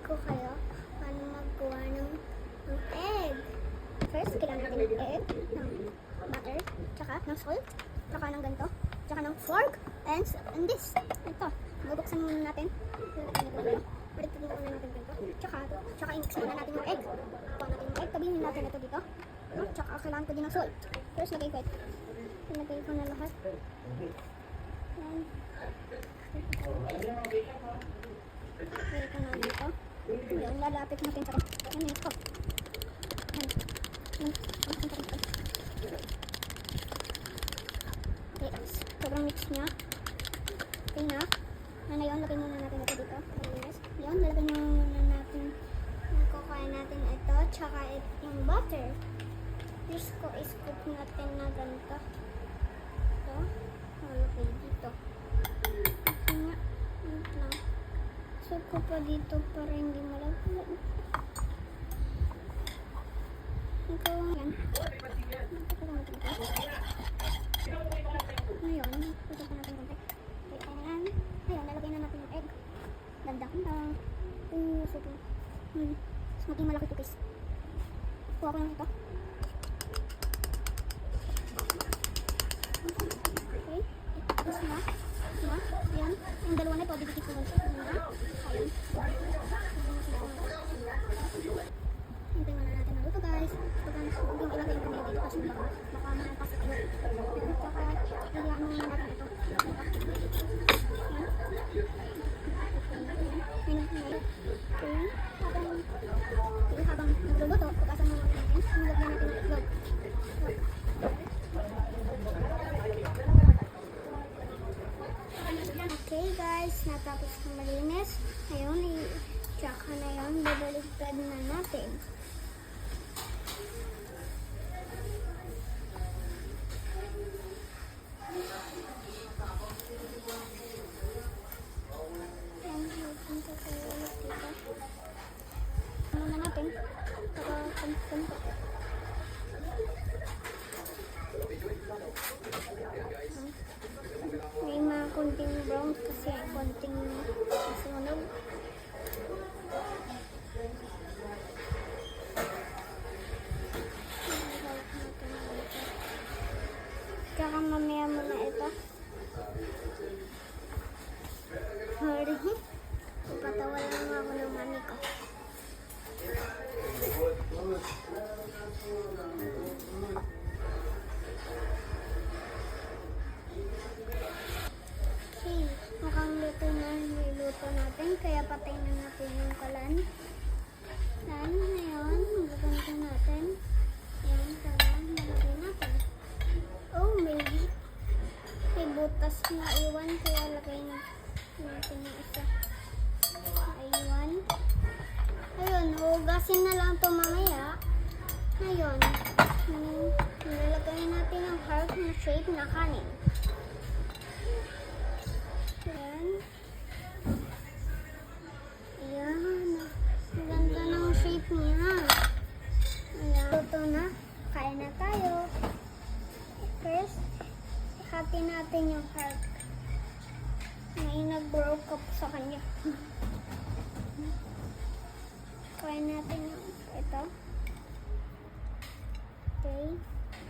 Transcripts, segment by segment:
ko kayo paano maggawa ng egg. First, kailangan natin ng egg, ng butter, tsaka ng salt, tsaka ng ganito, tsaka ng fork, and this. Ito. Bubuksan muna natin. Balik muna natin ganito. Tsaka i-mix muna natin yung egg. Kuha natin yung egg, tabihin natin ito dito. Tsaka kailangan ko din ng salt. First, lagay ko ito. Lagay ko na lahat. Yan. Lagay ko na dito. Yan, lalapit natin sa yan, ito. Yan. Okay, sobrang mix niya. Okay na. Ano yun, lagay muna natin ito dito. Yun, lalagay muna natin. Kukuhain natin ito, tsaka yung butter. Scoop natin na ganito. Ito. Malagay dito. Kasi nga, wait lang. Scoop ko pa dito para hindi malagay. Ito, yan. Ngayon, ito pa natin konti. Ayan. Ayan, lalagay na natin yung egg. Ganda-ganda. Super. Mas maging malaki ito, guys. Kuha ko lang ito. Okay. Tapos na. Ayan. Yung dalawa na ito, didikit ko lang siya. Ayan. Hintay muna natin na luto, guys. Huwag yung ilagay ko dito kasi baka malapas ito. Tsaka, lagyan muna natin ito. Habang nagluluto, pukasan muna natin. Nilagyan natin ng itlog. Okay guys, natapos ng malinis. Ngayon, tsaka na yun, babaligtad na natin. May mga konting brown kasi konting sunog. Tsaka mamaya muna ito. Hurry. Ipatawa lang ako ng mami ko. Okay, mukhang luto na niluto natin, kaya patay na natin yung kalan. Yan, ngayon, magaganda natin. Yan, para malagay natin. Oh, may butas na iwan, kaya lagay natin yung isa. Iwan. Ayun, hugasin na lang ito mamaya. Ngayon, nilalagay natin yung heart na shape na kanin. Ayan. Ayan. Ang ganda ng shape niya. Ayan. Luto na. Kain na tayo. First, hati natin yung heart. May nag-broke up sa kanya. Kain natin yung ito. Okay.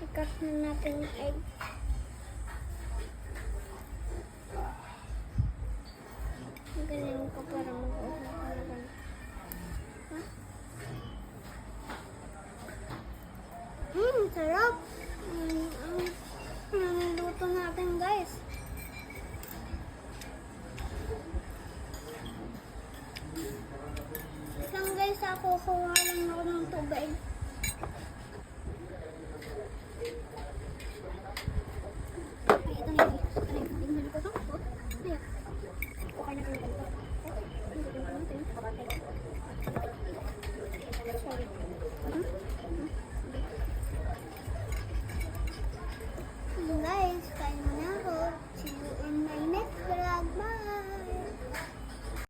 I-cut na natin yung egg. Ganyan ko para mag-uhog.